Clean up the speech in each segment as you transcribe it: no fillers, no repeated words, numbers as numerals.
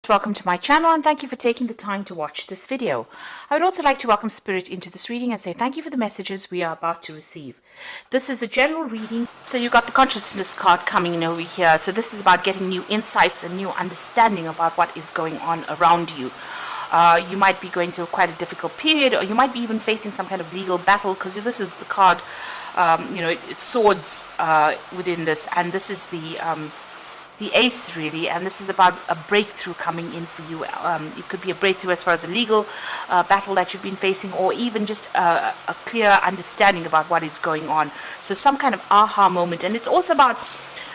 Welcome to my channel and thank you for taking the time to watch this video. I would also like to welcome Spirit into this reading and say thank you for the messages we are about to receive. This is a general reading, so you've got the consciousness card coming in over here. So this is about getting new insights and new understanding about what is going on around you. You might be going through quite a difficult period, or you might be even facing some kind of legal battle, because this is the card, it's swords within this, and this is the ace really, and this is about a breakthrough coming in for you. It could be a breakthrough as far as a legal battle that you've been facing, or even just a clear understanding about what is going on. So some kind of aha moment, and it's also about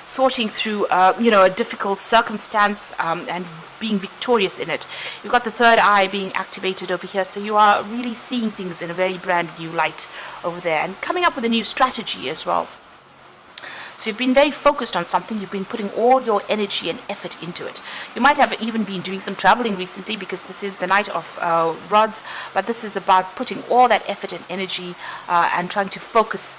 sorting through a difficult circumstance and being victorious in it. You've got the third eye being activated over here, so you are really seeing things in a very brand new light over there, and coming up with a new strategy as well. So you've been very focused on something, you've been putting all your energy and effort into it. You might have even been doing some traveling recently, because this is the Knight of Rods, but this is about putting all that effort and energy and trying to focus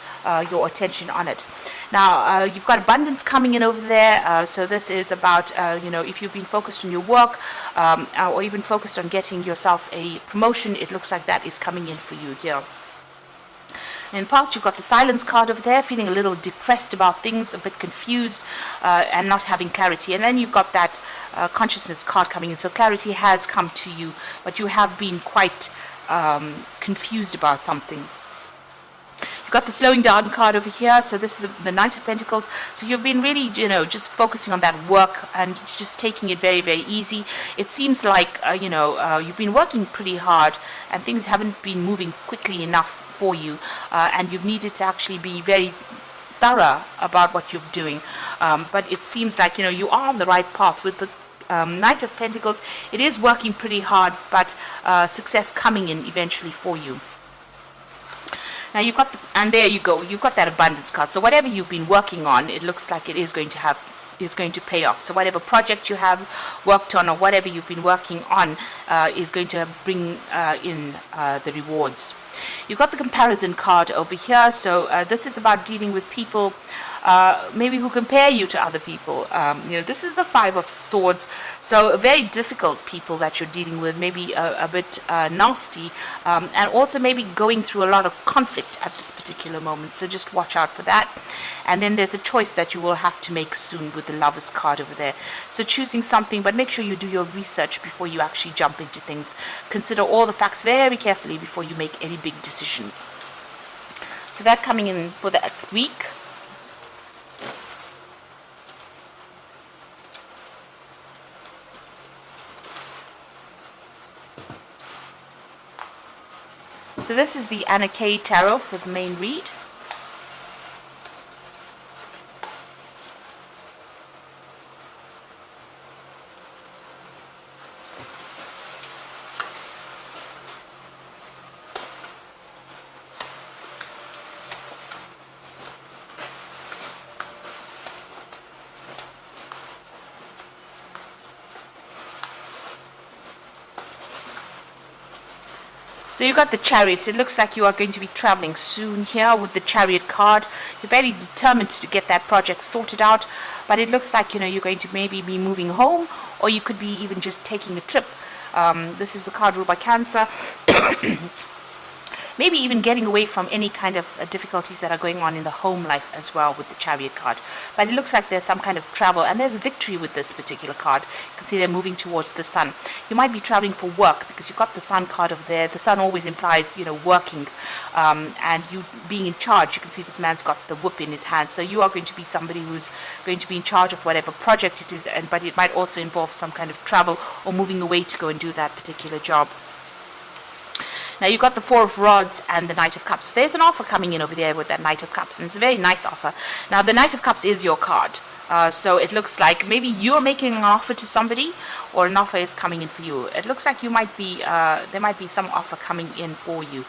your attention on it. Now, you've got abundance coming in over there, so this is about, if you've been focused on your work or even focused on getting yourself a promotion, it looks like that is coming in for you here. In the past, you've got the silence card over there, feeling a little depressed about things, a bit confused and not having clarity. And then you've got that consciousness card coming in. So clarity has come to you, but you have been quite confused about something. You've got the slowing down card over here. So this is the Knight of Pentacles. So you've been really, just focusing on that work and just taking it very, very easy. It seems like, you've been working pretty hard and things haven't been moving quickly enough for you, and you've needed to actually be very thorough about what you're doing, but it seems like you are on the right path with the Knight of Pentacles. It is working pretty hard, but success coming in eventually for you. Now you've got and there you go, you've got that abundance card. So whatever you've been working on, it looks like it is going to pay off. So whatever project you have worked on, or whatever you've been working on, is going to bring in the rewards. You've got the comparison card over here. So this is about dealing with people maybe who compare you to other people. This is the Five of Swords, so very difficult people that you're dealing with, maybe a bit nasty, and also maybe going through a lot of conflict at this particular moment, so just watch out for that. And then there's a choice that you will have to make soon with the Lovers card over there. So choosing something, but make sure you do your research before you actually jump into things. Consider all the facts very carefully before you make any big decisions. So that coming in for that week. So this is the Anna K Tarot for the main read. So you got the Chariot. It looks like you are going to be traveling soon here with the Chariot card. You're very determined to get that project sorted out, but it looks like you're going to maybe be moving home, or you could be even just taking a trip. This is a card ruled by Cancer. Maybe even getting away from any kind of difficulties that are going on in the home life as well with the Chariot card. But it looks like there's some kind of travel, and there's a victory with this particular card. You can see they're moving towards the sun. You might be traveling for work, because you've got the Sun card over there. The sun always implies, working, and you being in charge. You can see this man's got the whip in his hand. So you are going to be somebody who's going to be in charge of whatever project it is, but it might also involve some kind of travel or moving away to go and do that particular job. Now you've got the Four of Rods and the Knight of Cups. There's an offer coming in over there with that Knight of Cups, and it's a very nice offer. Now the Knight of Cups is your card. So it looks like maybe you're making an offer to somebody, or an offer is coming in for you. It looks like you might be, there might be some offer coming in for you.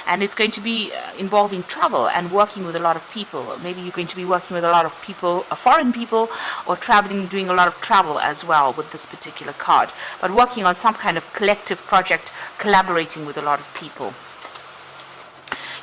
And it's going to be involving travel and working with a lot of people. Maybe you're going to be working with a lot of people, foreign people, or traveling, doing a lot of travel as well with this particular card. But working on some kind of collective project, collaborating with a lot of people.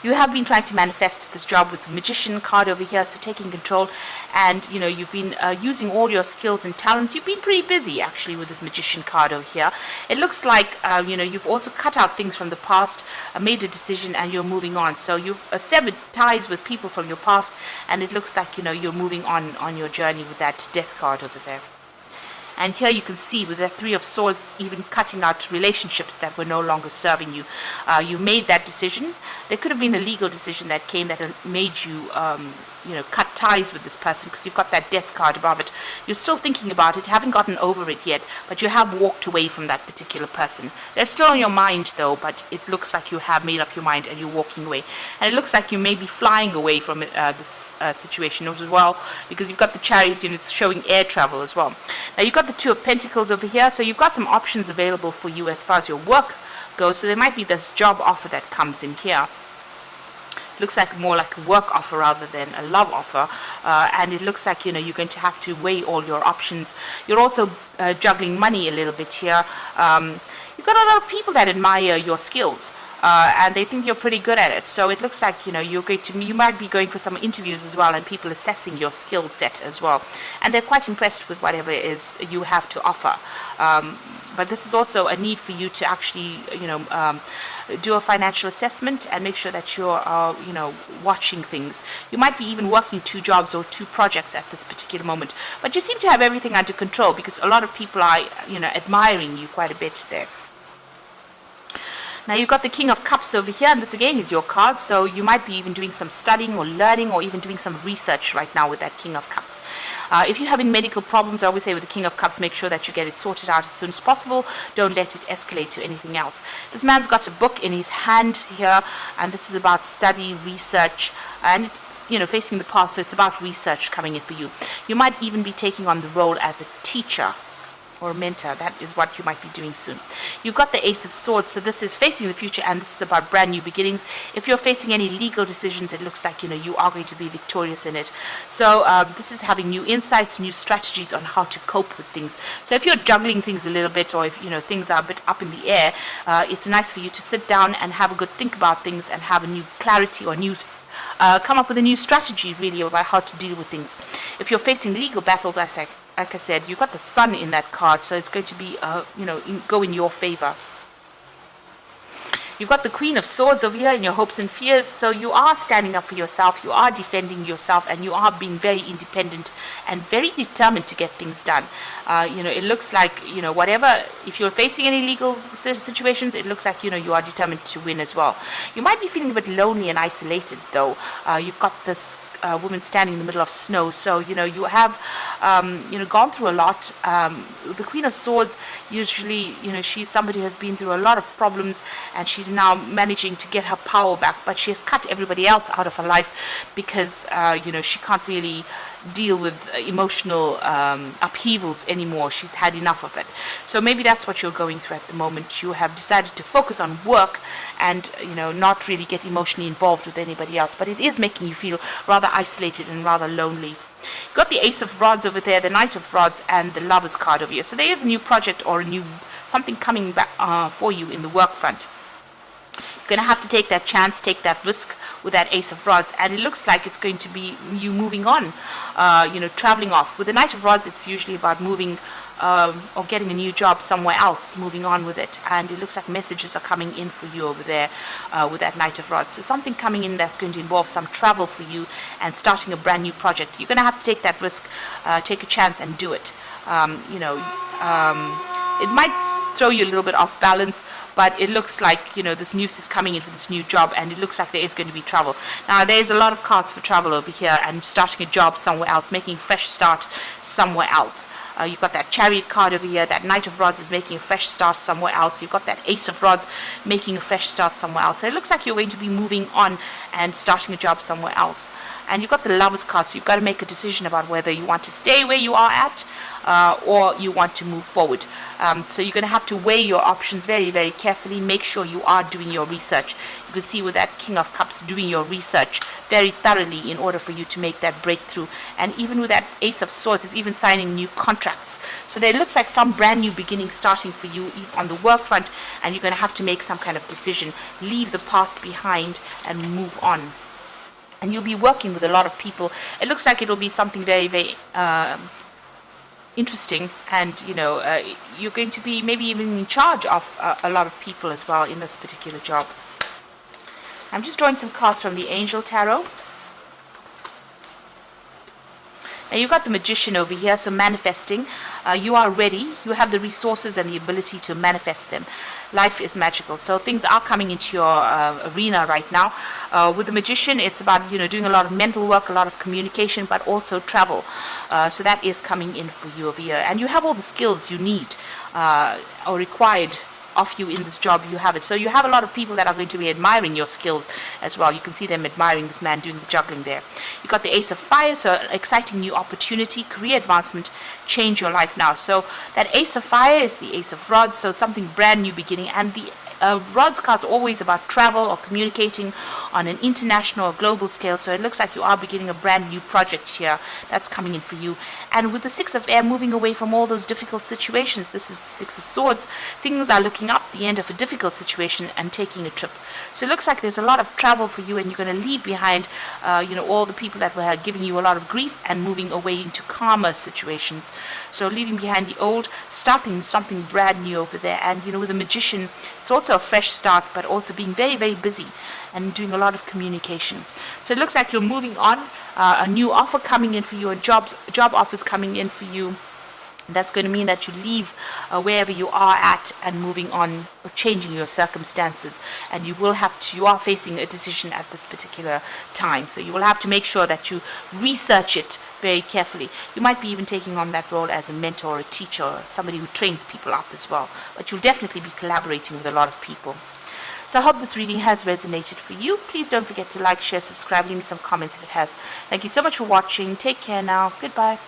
You have been trying to manifest this job with the Magician card over here, so taking control, and you've been using all your skills and talents. You've been pretty busy actually with this Magician card over here. It looks like you've also cut out things from the past, made a decision, and you're moving on. So you've severed ties with people from your past, and it looks like you're moving on your journey with that Death card over there. And here you can see with the Three of Swords, even cutting out relationships that were no longer serving you. You made that decision. There could have been a legal decision that came that made you, cut ties with this person, because you've got that Death card above it. You're still thinking about it, haven't gotten over it yet, but you have walked away from that particular person. They're still on your mind though, but it looks like you have made up your mind and you're walking away. And it looks like you may be flying away from this situation as well, because you've got the Chariot and it's showing air travel as well. Now you've got the Two of Pentacles over here, so you've got some options available for you as far as your work goes. So there might be this job offer that comes in here. Looks like more like a work offer rather than a love offer, and it looks like you're going to have to weigh all your options. You're also juggling money a little bit here. You've got a lot of people that admire your skills, and they think you're pretty good at it. So it looks like you might be going for some interviews as well, and people assessing your skill set as well, and they're quite impressed with whatever it is you have to offer. But this is also a need for you to actually do a financial assessment and make sure that you're watching things. You might be even working 2 jobs or 2 projects at this particular moment, but you seem to have everything under control, because a lot of people are admiring you quite a bit there. Now you've got the King of Cups over here, and this again is your card, so you might be even doing some studying or learning or even doing some research right now with that King of Cups. If you're having medical problems, I always say with the King of Cups, make sure that you get it sorted out as soon as possible. Don't let it escalate to anything else. This man's got a book in his hand here, and this is about study, research, and it's facing the past, so it's about research coming in for you. You might even be taking on the role as a teacher or mentor. That is what you might be doing soon. You've got the Ace of Swords, so this is facing the future, and this is about brand new beginnings. If you're facing any legal decisions, it looks like you are going to be victorious in it. So this is having new insights, new strategies on how to cope with things. So if you're juggling things a little bit, or if things are a bit up in the air, it's nice for you to sit down and have a good think about things and have a new clarity or new come up with a new strategy really about how to deal with things. If you're facing legal battles, like I said, you've got the Sun in that card, so it's going to be go in your favor. You've got the Queen of Swords over here in your hopes and fears, so you are standing up for yourself, you are defending yourself, and you are being very independent and very determined to get things done. It looks like, whatever, if you're facing any legal situations, it looks like, you are determined to win as well. You might be feeling a bit lonely and isolated, though. You've got this woman standing in the middle of snow, so you have gone through a lot. The Queen of Swords, usually she's somebody who has been through a lot of problems, and she's now managing to get her power back, but she has cut everybody else out of her life because she can't really deal with emotional upheavals anymore. She's had enough of it. So maybe that's what you're going through at the moment. You have decided to focus on work and not really get emotionally involved with anybody else, but it is making you feel rather isolated and rather lonely. You've got the Ace of Rods over there, the Knight of Rods, and the Lover's card over here. So there is a new project or a new something coming back for you in the work front. You're going to have to take that chance, take that risk with that Ace of Rods, and it looks like it's going to be you moving on, traveling off. With the Knight of Rods, it's usually about moving or getting a new job somewhere else, moving on with it, and it looks like messages are coming in for you over there with that Knight of Rods. So something coming in that's going to involve some travel for you and starting a brand new project. You're going to have to take that risk, take a chance and do it. It might throw you a little bit off balance, but it looks like, this news is coming in for this new job, and it looks like there is going to be travel. Now, there's a lot of cards for travel over here and starting a job somewhere else, making a fresh start somewhere else. You've got that Chariot card over here. That Knight of Rods is making a fresh start somewhere else. You've got that Ace of Rods making a fresh start somewhere else. So it looks like you're going to be moving on and starting a job somewhere else. And you've got the Lover's card, so you've got to make a decision about whether you want to stay where you are at, or you want to move forward. So you're going to have to weigh your options very, very carefully. Make sure you are doing your research. You can see with that King of Cups, doing your research very thoroughly in order for you to make that breakthrough. And even with that Ace of Swords, it's even signing new contracts. So there looks like some brand new beginning starting for you on the work front, and you're going to have to make some kind of decision. Leave the past behind and move on. And you'll be working with a lot of people. It looks like it'll be something very, very interesting, and you're going to be maybe even in charge of a lot of people as well in this particular job. I'm just drawing some cards from the Angel Tarot. Now you've got the Magician over here, so manifesting. You are ready. You have the resources and the ability to manifest them. Life is magical, so things are coming into your arena right now. With the Magician, it's about doing a lot of mental work, a lot of communication, but also travel. So that is coming in for you over here, and you have all the skills you need or required of you in this job. You have it. So you have a lot of people that are going to be admiring your skills as well. You can see them admiring this man doing the juggling there. You got the Ace of Fire, so exciting new opportunity, career advancement, change your life now. So that Ace of Fire is the Ace of Rods, so something brand new beginning. And the Rods card's always about travel or communicating on an international or global scale, so it looks like you are beginning a brand new project here that's coming in for you. And with the Six of Air, moving away from all those difficult situations, this is the Six of Swords, things are looking up, the end of a difficult situation, and taking a trip. So it looks like there's a lot of travel for you, and you're going to leave behind all the people that were giving you a lot of grief and moving away into calmer situations. So leaving behind the old, starting something brand new over there. And with the Magician, it's also a fresh start, but also being very, very busy and doing a lot of communication. So it looks like you're moving on, a new offer coming in for you, a job offers coming in for you. That's going to mean that you leave wherever you are at and moving on, or changing your circumstances. And you are facing a decision at this particular time. So you will have to make sure that you research it very carefully. You might be even taking on that role as a mentor or a teacher, or somebody who trains people up as well. But you'll definitely be collaborating with a lot of people. So I hope this reading has resonated for you. Please don't forget to like, share, subscribe, leave me some comments if it has. Thank you so much for watching. Take care now. Goodbye.